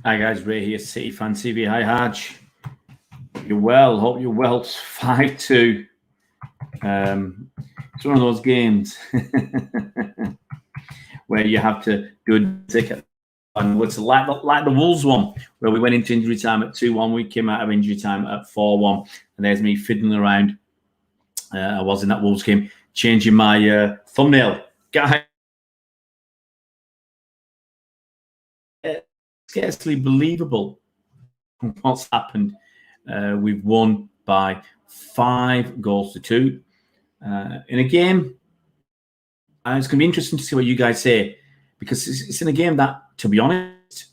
Hi guys, Ray here, City Fan TV. Hi Haj. You're well, hope you're well. It's 5-2. It's one of those games where you have to do a ticket. And it's like the Wolves one, where we went into injury time at 2-1. We came out of injury time at 4-1. And there's me fiddling around. I was in that Wolves game, changing my thumbnail. Guys, scarcely believable what's happened. We've won by 5-2 in a game. It's going to be interesting to see what you guys say, because it's in a game that, to be honest,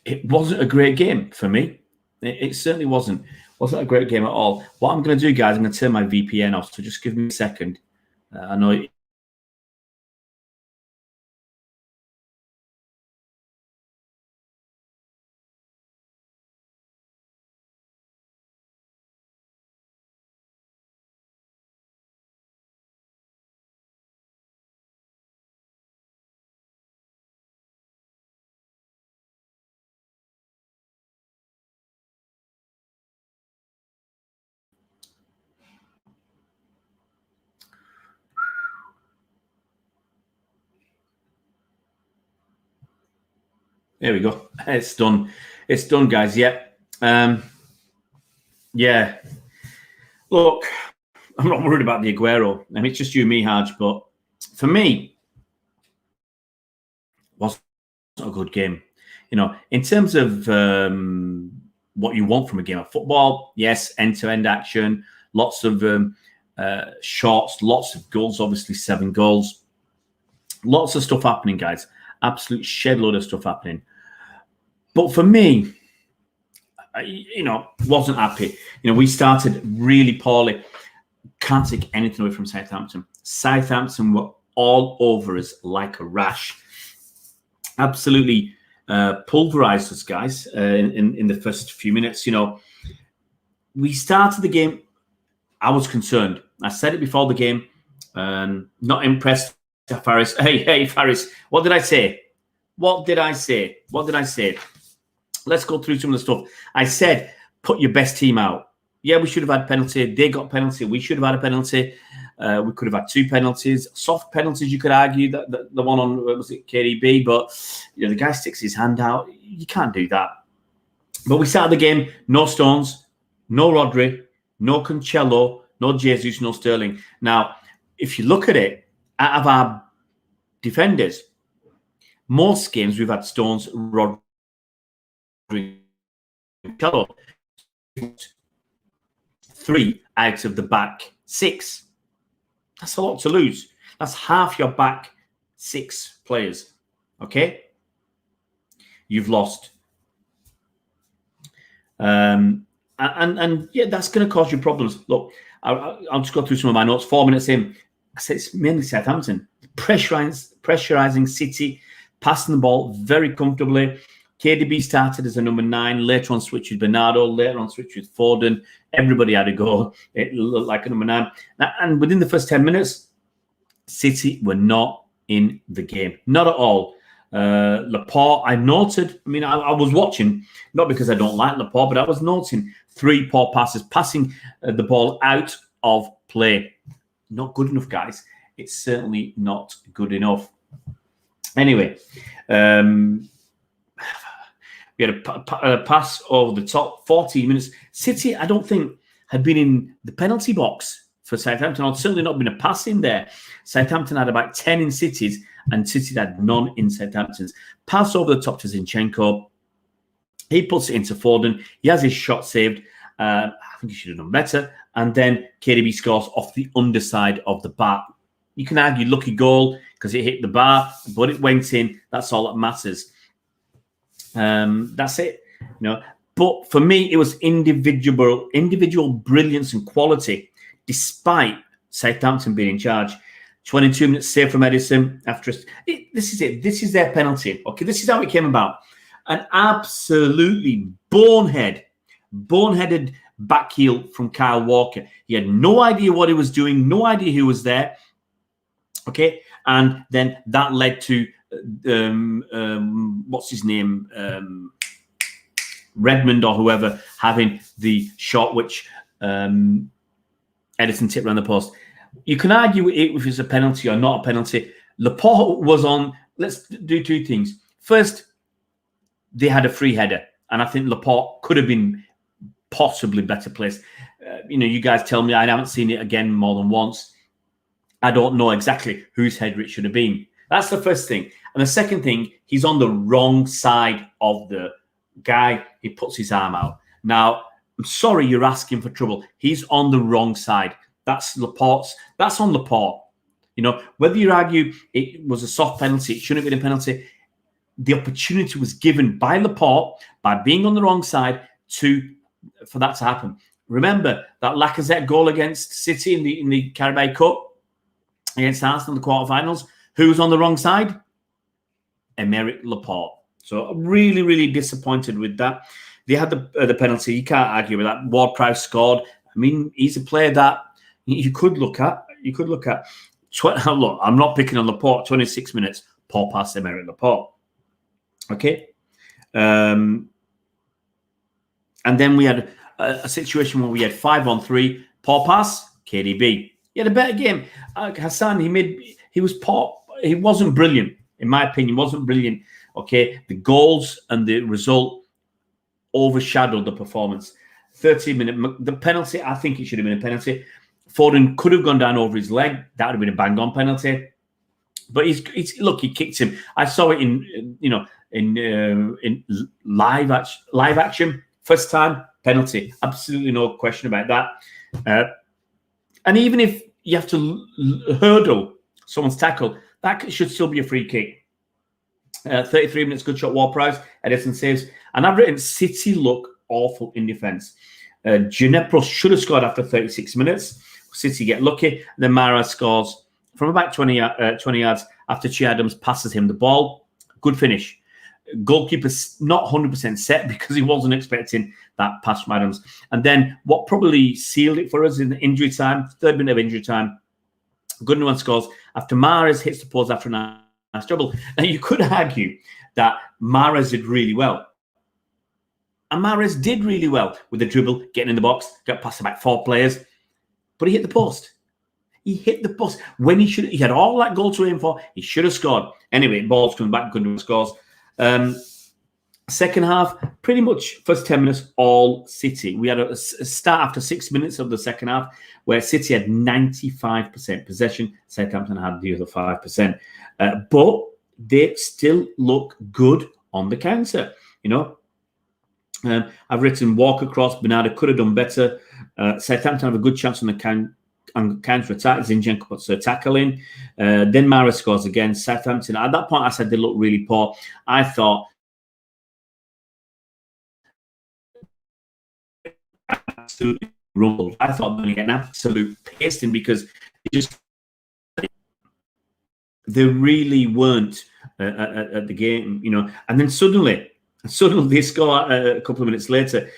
it wasn't a great game for me. It certainly wasn't a great game at all. What I'm going to do, guys, I'm going to turn my VPN off, so just give me a second. I know there we go. It's done. It's done, guys. Yep. Yeah. Look, I'm not worried about the Aguero. I mean, it's just you and me, Haj. But for me, it wasn't a good game. You know, in terms of what you want from a game of football, yes, end-to-end action, lots of shots, lots of goals, obviously 7 goals. Lots of stuff happening, guys. Absolute shed load of stuff happening. But for me, wasn't happy. We started really poorly. Can't take anything away from Southampton. Southampton were all over us like a rash. Absolutely pulverized us, guys, in the first few minutes. We started the game. I was concerned. I said it before the game. Not impressed. Faris. Hey, Faris. What did I say? Let's go through some of the stuff. I said, put your best team out. Yeah, we should have had penalty. They got penalty. We should have had a penalty. We could have had 2 penalties. Soft penalties, you could argue. That the one on, was it KDB? But the guy sticks his hand out. You can't do that. But we started the game, no Stones, no Rodri, no Cancelo, no Jesus, no Sterling. Now, if you look at it, out of our defenders, most games we've had Stones, Rodri, Cancelo. 3 out of the back 6. That's a lot to lose. That's half your back 6 players. Okay? You've lost. And yeah, that's going to cause you problems. Look, I'll just go through some of my notes. 4 minutes in, I said it's mainly Southampton. Pressurizing City, passing the ball very comfortably. KDB started as a number 9. Later on, switched with Bernardo. Later on, switched with Foden. Everybody had a go. It looked like a number 9. And within the first 10 minutes, City were not in the game. Not at all. Laporte, I noted. I mean, I was watching, not because I don't like Laporte, but I was noting 3 poor passes, passing the ball out of play. Not good enough, guys. It's certainly not good enough. Anyway, we had a pass over the top, 14 minutes. City, I don't think, had been in the penalty box for Southampton, or certainly not been a pass in there. Southampton had about 10 in City's, and City had none in Southampton's. Pass over the top to Zinchenko. He puts it into Foden. He has his shot saved. I think he should have done better. And then KDB scores off the underside of the bar. You can argue lucky goal because it hit the bar, but it went in. That's all that matters. That's it. But for me, it was individual brilliance and quality, despite Southampton being in charge. 22 minutes save from Edison after this is it. This is their penalty. Okay, this is how it came about. An absolutely boneheaded back heel from Kyle Walker. He had no idea what he was doing, no idea who was there. Okay, and then that led to what's his name, Redmond or whoever, having the shot which Edison tipped around the post. You can argue if it's a penalty or not a penalty. Laporte was on. Let's do two things. First, they had a free header, and I think Laporte could have been possibly better placed. You guys tell me, I haven't seen it again more than once. I don't know exactly whose header it should have been. That's the first thing. And the second thing, he's on the wrong side of the guy. He puts his arm out. Now, I'm sorry you're asking for trouble. He's on the wrong side. That's Laporte's. That's on Laporte. Whether you argue it was a soft penalty, it shouldn't have been a penalty. The opportunity was given by Laporte, by being on the wrong side, for that to happen. Remember that Lacazette goal against City in the Carabao Cup against Arsenal in the quarterfinals. Who was on the wrong side? Aymeric Laporte. So really, really disappointed with that. They had the penalty. You can't argue with that. Ward-Prowse scored. I mean, he's a player that you could look at. Look, I'm not picking on Laporte. 26 minutes. Poor pass, Aymeric Laporte. Okay. And then we had a situation where we had 5-on-3. Poor pass, KDB. He had a better game. Hassan, he was poor. He wasn't brilliant, in my opinion. Wasn't brilliant. Okay, the goals and the result overshadowed the performance. 13-minute, the penalty. I think it should have been a penalty. Foden could have gone down over his leg. That would have been a bang-on penalty. But look, he kicked him. I saw it in live action. First time penalty. Absolutely no question about that. And even if you have to hurdle someone's tackle, that should still be a free kick. 33 minutes, good shot, Ward-Prowse. Edison saves. And I've written City look awful in defence. Ginepro should have scored after 36 minutes. City get lucky. And then Mahrez scores from about 20 yards after Che Adams passes him the ball. Good finish. Goalkeeper's not 100% set because he wasn't expecting that pass from Adams. And then what probably sealed it for us in the injury time, third minute of injury time, Gundogan scores after Mahrez hits the post after a nice dribble. Now, you could argue that Mahrez did really well. And Mahrez did really well with the dribble, getting in the box, got past about 4 players. But he hit the post. He hit the post. When he had all that goal to aim for, he should have scored. Anyway, ball's coming back, Gundogan scores. Second half, pretty much first 10 minutes, all City. We had a start after 6 minutes of the second half where City had 95% possession. Southampton had the other 5%. But they still look good on the counter, I've written walk across. Bernardo could have done better. Southampton have a good chance on the counter-attack. Zinchenko puts a tackle in. Then Mahrez scores again. Southampton, at that point, I said they look really poor. I thought absolutely rumbled. I thought they were going to get an absolute pasting because they really weren't at the game, And then suddenly they score a couple of minutes later.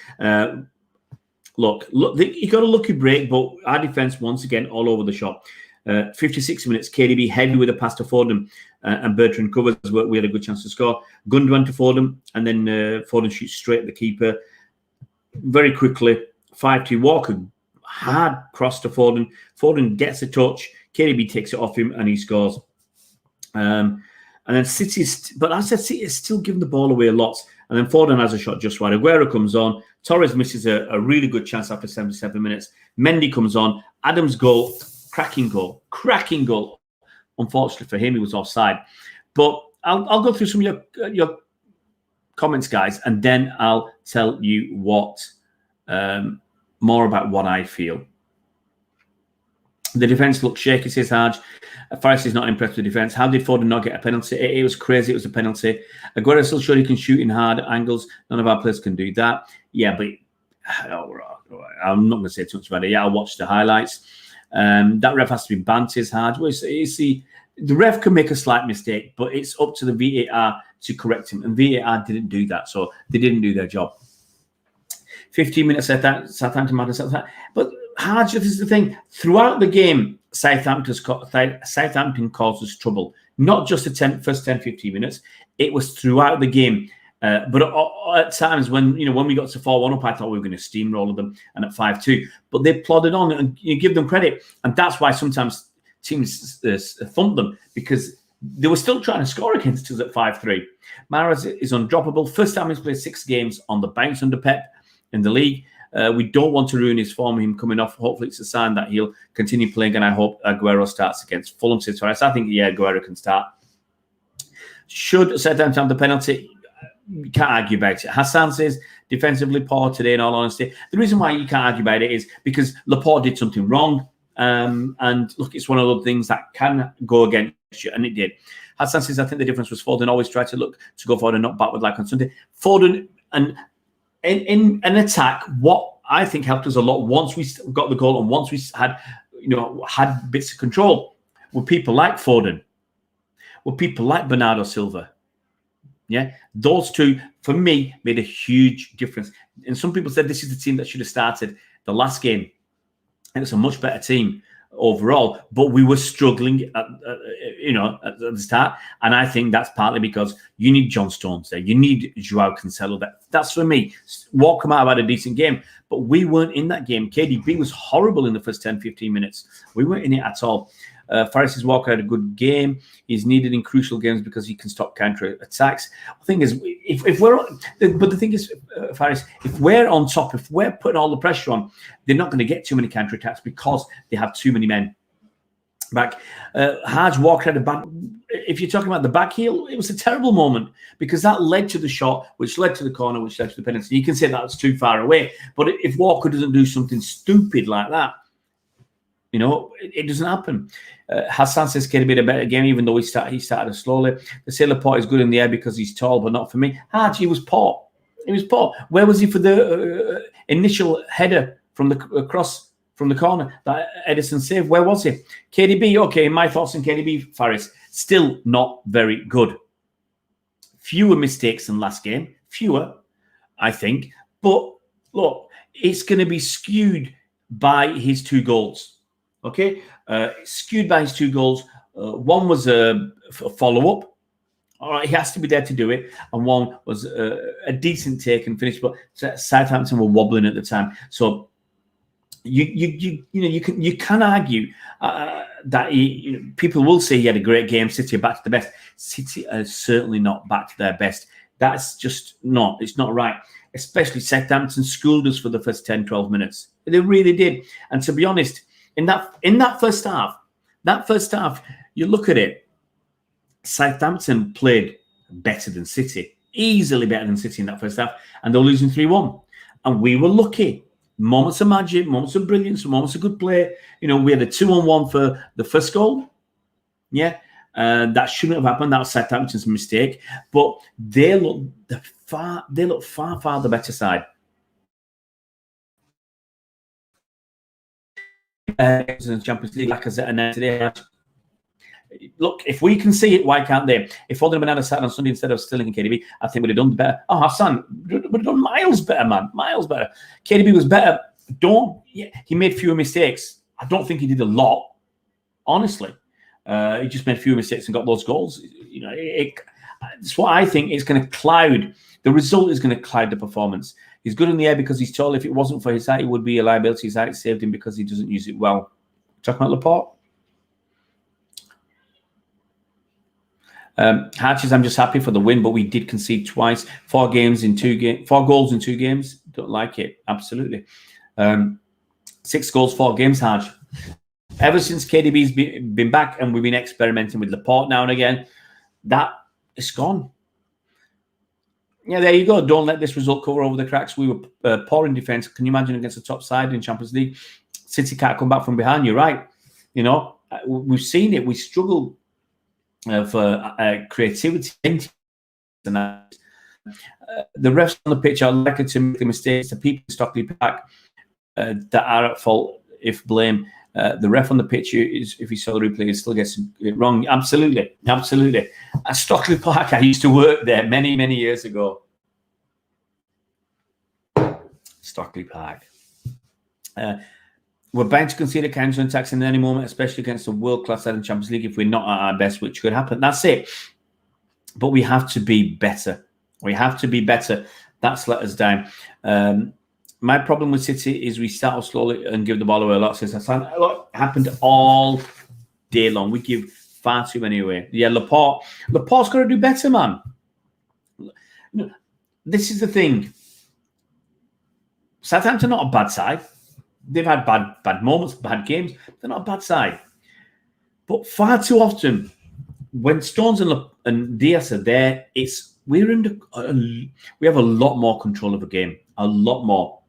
Look, he got a lucky break, but our defence once again all over the shop. 56 minutes, KDB heavy with a pass to Foden, and Bertrand covers. We had a good chance to score. Gundogan to Foden, and then Foden shoots straight at the keeper. Very quickly, 5-2 Walker, hard cross to Foden. Foden gets a touch. KDB takes it off him, and he scores. And then City is still giving the ball away lots. And then Foden has a shot just wide. Aguero comes on. Torres misses a really good chance after 77 minutes. Mendy comes on. Adams' goal, cracking goal. Unfortunately for him, he was offside. But I'll go through some of your comments, guys, and then I'll tell you more about what I feel. The defence looks shaky, says Haj. Faris is not impressed with the defence. How did Foden not get a penalty? It was crazy. It was a penalty. Aguero still sure he can shoot in hard angles. None of our players can do that. Yeah, but I'm not going to say too much about it. Yeah, I watched the highlights. That ref has to be banned, says Haj. Well, the ref can make a slight mistake, but it's up to the VAR to correct him. And VAR didn't do that, so they didn't do their job. 15 minutes Southampton matters. But Haj, this is the thing. Throughout the game, Southampton causes trouble. not just the first 10, 15 minutes. It was throughout the game. But at times when we got to 4-1 up, I thought we were going to steamroll them, and at 5-2. But they plodded on, and you give them credit. And that's why sometimes teams thump them, because they were still trying to score against us at 5-3. Mahrez is undroppable. First time he's played 6 games on the bounce under Pep in the league. We don't want to ruin his form, him coming off. Hopefully it's a sign that he'll continue playing, and I hope Aguero starts against Fulham. I think, Aguero can start. Should Southampton have the penalty? You can't argue about it. Hassan says defensively poor today, in all honesty. The reason why you can't argue about it is because Laporte did something wrong. And look, it's one of those things that can go against you, and it did. Hassan says, I think the difference was Foden always tried to go forward and not backward like on Sunday. Foden, and in an attack, what I think helped us a lot once we got the goal and once we had bits of control, were people like Foden, were people like Bernardo Silva. Yeah, those two, for me, made a huge difference. And some people said this is the team that should have started the last game. And it's a much better team overall, but we were struggling at the start. And I think that's partly because you need John Stones there. You need Joao Cancelo there. That's for me. Walker might have had a decent game, but we weren't in that game. KDB was horrible in the first 10, 15 minutes. We weren't in it at all. Faris' Walker had a good game. He's needed in crucial games because he can stop counter attacks. The thing is, Faris, if we're on top, if we're putting all the pressure on, they're not going to get too many counter attacks because they have too many men back. Haj Walker had a bad. If you're talking about the back heel, it was a terrible moment because that led to the shot, which led to the corner, which led to the penalty. You can say that's too far away, but if Walker doesn't do something stupid like that, it doesn't happen. Hassan says KDB had a better game, even though he started slowly. They say Laporte is good in the air because he's tall, but not for me. He was poor. He was poor. Where was he for the initial header from the cross from the corner that Edison saved? Where was he? KDB, okay, my thoughts on KDB, Faris, still not very good. Fewer mistakes than last game. Fewer, I think. But look, it's going to be skewed by his 2 goals. Okay, skewed by his 2 goals. One was a follow-up. All right, he has to be there to do it. And one was a decent take and finish. But Southampton were wobbling at the time. So you can argue that people will say he had a great game. City are back to the best. City are certainly not back to their best. That's just not. It's not right. Especially Southampton schooled us for the first 10, 12 minutes. They really did. And to be honest, in that first half, you look at it, Southampton played better than City, easily better than City in that first half, and they're losing 3-1. And we were lucky. Moments of magic, moments of brilliance, moments of good play. We had a 2-on-1 for the first goal. Yeah, that shouldn't have happened. That was Southampton's mistake. But they look far the better side. Champions League, like I said, and today. Look, if we can see it, why can't they? If Foden and Bernardo sat on Sunday instead of Sterling and KDB, I think we'd have done better. Oh, Hassan would have done miles better, man. Miles better. KDB was better. He made fewer mistakes. I don't think he did a lot, honestly. He just made fewer mistakes and got those goals. It's what I think is going to cloud. The result is going to cloud the performance. He's good in the air because he's tall. If it wasn't for his height, he would be a liability. His height saved him because he doesn't use it well. Talking about Laporte. Hatches, I'm just happy for the win, but we did concede twice. 4 goals in 2 games. Don't like it. Absolutely. 6 goals, 4 games, Hatch. Ever since KDB's been back and we've been experimenting with Laporte now and again, that is gone. Yeah, there you go. Don't let this result cover over the cracks. We were poor in defence. Can you imagine against the top side in Champions League? City can't come back from behind. You're right. We've seen it. We struggle for creativity. The refs on the pitch are likely to make the mistakes. The people in Stockley Park that are at fault if blame. The ref on the pitch is, if he saw the replay, he still gets it wrong. Absolutely. At Stockley Park, I used to work there many, many years ago. Stockley Park. We're bound to concede a counter-attack in any moment, especially against a world-class side in Champions League if we're not at our best, which could happen. That's it. But we have to be better. We have to be better. That's let us down. My problem with City is we start off slowly and give the ball away a lot. It happened all day long. We give far too many away. Yeah, Laporte's got to do better, man. This is the thing. Southampton are not a bad side. They've had bad moments, bad games. They're not a bad side. But far too often, when Stones and Diaz are there, we have a lot more control of the game. A lot more.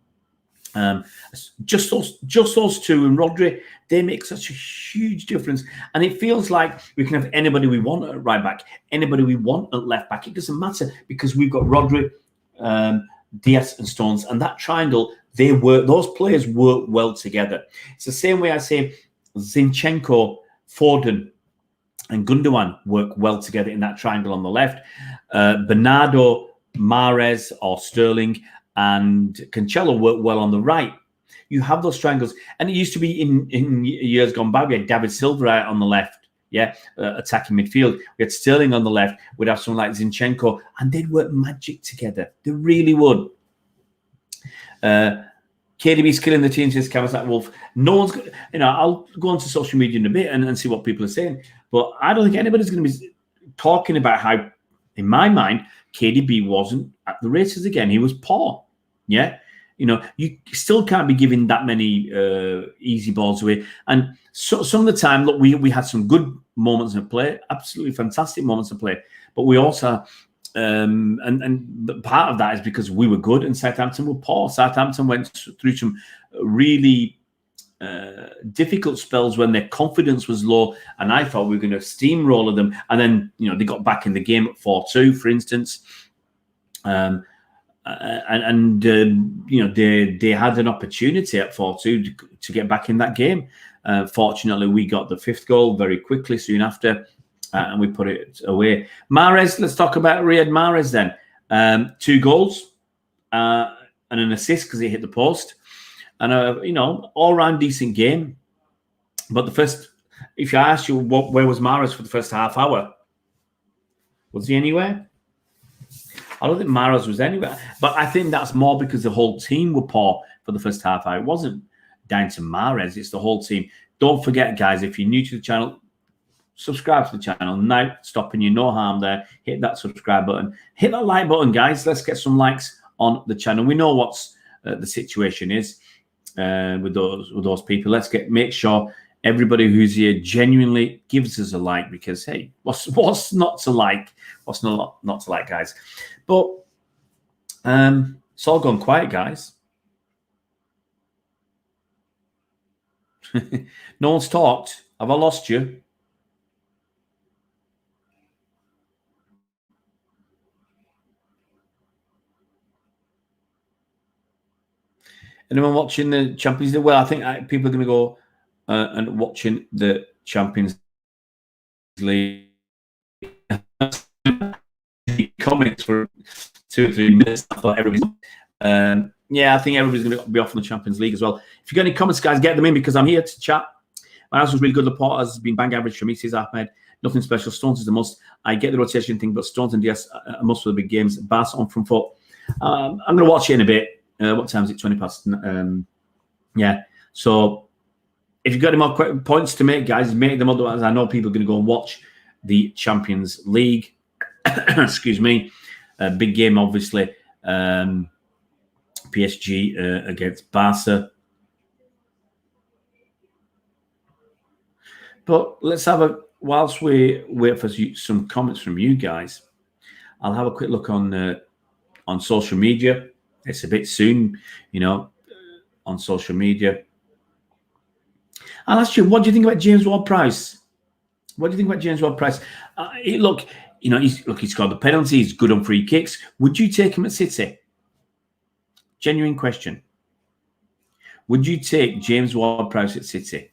Just those two and Rodri, they make such a huge difference. And it feels like we can have anybody we want at right back, anybody we want at left back. It doesn't matter because we've got Rodri, Diaz and Stones, and that triangle, those players work well together. It's the same way I say Zinchenko, Foden and Gundogan work well together in that triangle on the left. Bernardo, Mahrez or Sterling and Cancelo work well on the right. You have those triangles. And it used to be in years gone by, we had David Silva out on the left, attacking midfield. We had Sterling on the left. We'd have someone like Zinchenko, and they'd work magic together. They really would. KDB's killing the team, says Kawasaki Wolf. No one's, I'll go onto social media in a bit and see what people are saying. But I don't think anybody's going to be talking about how, in my mind, KDB wasn't at the races again. He was poor. Yeah. You still can't be giving that many easy balls away. And so, some of the time, look, we had some good moments of play, absolutely fantastic moments of play. But we also, and part of that is because we were good and Southampton were poor. Southampton went through some really difficult spells when their confidence was low, and I thought we were going to steamroller them. And then, they got back in the game at 4-2, for instance. They had an opportunity at 4-2 to get back in that game. Fortunately, we got the fifth goal very quickly soon after, and we put it away. Mahrez, let's talk about Riyad Mahrez then. 2 goals and an assist because he hit the post. And, all-round decent game. But if I asked you where was Mahrez for the first half hour, was he anywhere? I don't think Mahrez was anywhere. But I think that's more because the whole team were poor for the first half hour. It wasn't down to Mahrez. It's the whole team. Don't forget, guys, if you're new to the channel, subscribe to the channel. Now, stopping you, no harm there. Hit that subscribe button. Hit that like button, guys. Let's get some likes on the channel. We know what's the situation is. With those people, let's make sure everybody who's here genuinely gives us a like, because hey, what's not to like? What's not to like, guys? But it's all gone quiet, guys. No one's talked. Have I lost you? Anyone watching the Champions League? Well, I think people are going to go and watching the Champions League. Comments for 2 or 3 minutes. I thought everybody's. I think everybody's going to be off on the Champions League as well. If you got any comments, guys, get them in because I'm here to chat. My house was really good. Laporte has been bang average for me, says Ahmed. Nothing special. Stones is the must. I get the rotation thing, but Stones and Diaz are must for the big games. Bass on from foot. I'm going to watch it in a bit. What time is it? 20 past. So if you've got any more points to make, guys, make them. Otherwise, I know people are going to go and watch the Champions League. Excuse me. Big game, obviously. PSG against Barca. But let's have whilst we wait for some comments from you guys, I'll have a quick look on social media. It's a bit soon, on social media. I'll ask you, what do you think about James Ward-Prowse? What do you think about James Ward-Prowse? He's scored the penalty. He's good on free kicks. Would you take him at City? Genuine question. Would you take James Ward-Prowse at City?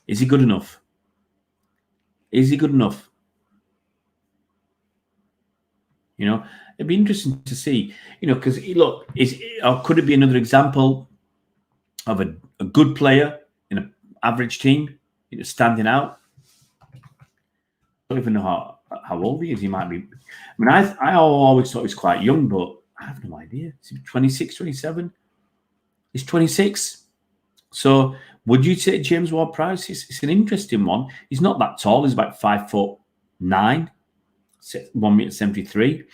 Is he good enough? Is he good enough? It'd be interesting to see, because look, could it be another example of a good player in an average team, standing out. I don't even know how old he is. He might be. I mean, I always thought he was quite young, but I have no idea. Is he 26, 27? He's 26. So would you take James Ward-Prowse? It's an interesting one. He's not that tall. He's about 5'9", 1.73 m.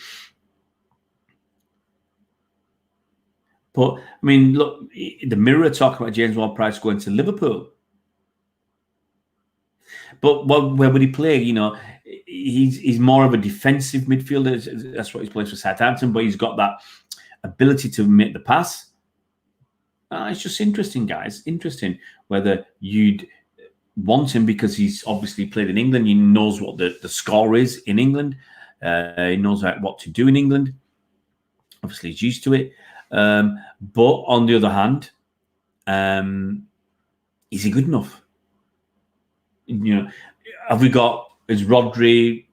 But, I mean, look, the Mirror are talking about James Ward-Prowse going to Liverpool. But where would he play? You know, he's more of a defensive midfielder. That's what he's played for Southampton, but he's got that ability to make the pass. It's just interesting, guys. Interesting whether you'd want him because he's obviously played in England. He knows what the score is in England. He knows what to do in England. Obviously, he's used to it. But on the other hand, is he good enough? You know, is Rodri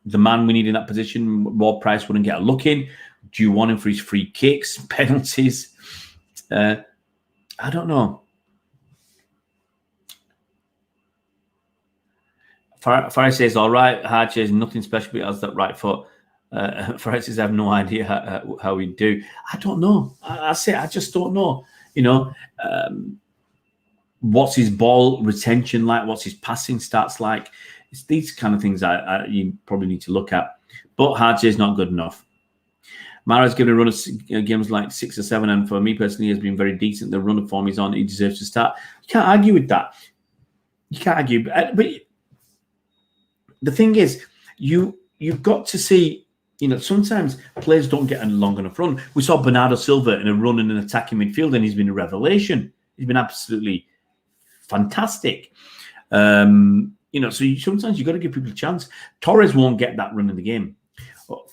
the man we need in that position? Ward-Prowse wouldn't get a look in. Do you want him for his free kicks, penalties? I don't know. Faris says, all right, Hard is nothing special, but he has that right foot. Faris says, I have no idea how we do. I don't know. I just don't know. You know, what's his ball retention like? What's his passing stats like? It's these kind of things you probably need to look at. But Hard is not good enough. Mahrez given a run of games like 6 or 7, and for me personally, has been very decent. The run of form he's on, he deserves to start. You can't argue with that. You can't argue. But the thing is, you've got to see, you know, sometimes players don't get a long enough run. We saw Bernardo Silva in a run in an attacking midfield, and he's been a revelation. He's been absolutely fantastic. You know, so sometimes you've got to give people a chance. Torres won't get that run in the game.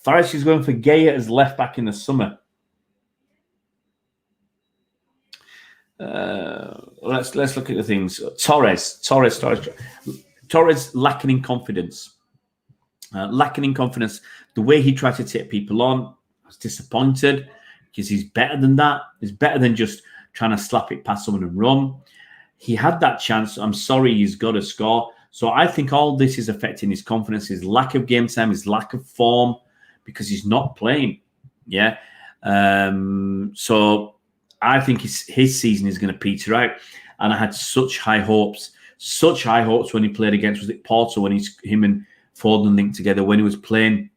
Faris is going for Gaya as left back in the summer. Let's look at the things. Torres lacking in confidence. The way he tried to take people on, I was disappointed because he's better than that. He's better than just trying to slap it past someone and run. He had that chance. I'm sorry, he's got to score. So I think all this is affecting his confidence, his lack of game time, his lack of form, because he's not playing. Yeah. So I think his season is going to peter out. And I had such high hopes when he played against, was it Porto, when him and Foden linked together, when he was playing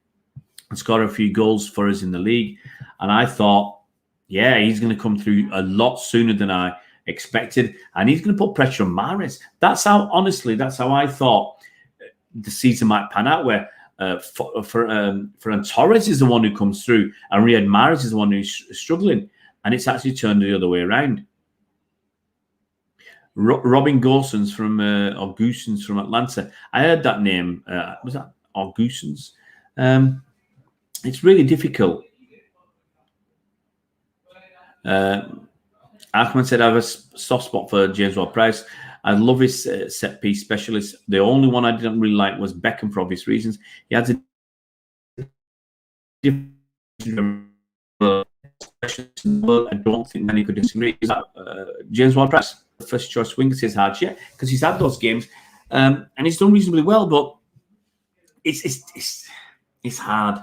and scored a few goals for us in the league. And I thought, yeah, he's going to come through a lot sooner than I expected, and he's going to put pressure on Mahrez. That's how I thought the season might pan out, where Ferran Torres is the one who comes through and Riyad Mahrez is the one who's struggling, and it's actually turned the other way around. Robin Gosens from Atlanta. I heard that name. Was that Augusens? It's really difficult. Ahmed said, I have a soft spot for James Ward-Prowse. I love his set piece specialist. The only one I didn't really like was Beckham for obvious reasons. He had a different I don't think many could disagree. Is that James Ward-Prowse, the first choice winger, says hard, yeah, because he's had those games and he's done reasonably well, but it's hard.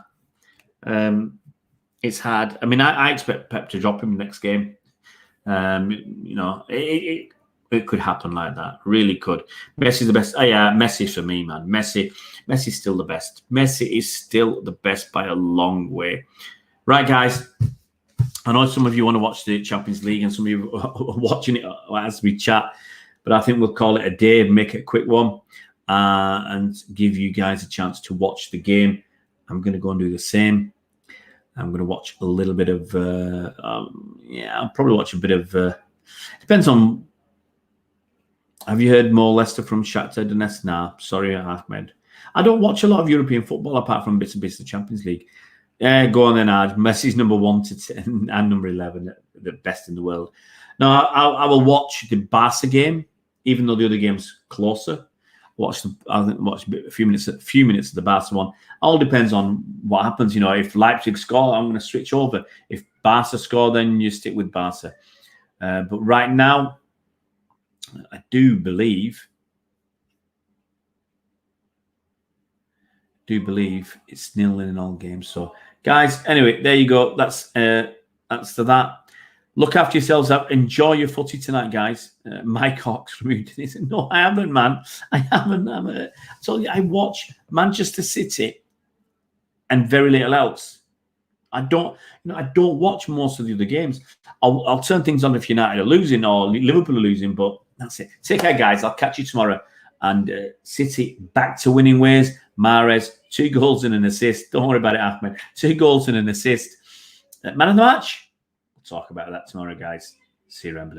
It's hard. I mean, I expect Pep to drop him next game. You know, it could happen like that. Really could. Messi's the best. Oh, yeah, Messi for me, man. Messi's still the best. Messi is still the best by a long way. Right, guys. I know some of you want to watch the Champions League and some of you are watching it as we chat, but I think we'll call it a day, make it a quick one, and give you guys a chance to watch the game. I'm going to go and do the same. I'm going to watch a little bit of, I'll probably watch a bit of, depends on, have you heard more Leicester from Shakhtar Donetsk? Nah, sorry, Ahmed. I don't watch a lot of European football apart from bits and bits of the Champions League. Yeah, go on then, Ad. Messi's number 1 to 10 and number 11, the best in the world. No, I will watch the Barca game, even though the other game's closer. Watch a few minutes of the Barca one. All depends on what happens. You know, if Leipzig score, I'm going to switch over. If Barca score, then you stick with Barca. But right now, I do believe it's 0-0 in all games. So, guys, anyway, there you go. That's to that. Look after yourselves up. Enjoy your footy tonight, guys. Mike Hawks removed. He said, "No, I haven't, man. I haven't. So I watch Manchester City and very little else. I don't watch most of the other games. I'll turn things on if United are losing or Liverpool are losing, but that's it. Take care, guys. I'll catch you tomorrow. And City back to winning ways. Mahrez, 2 goals and an assist. Don't worry about it, Ahmed. 2 goals and an assist. Man of the match. We'll talk about that tomorrow, guys. See you around, Blue.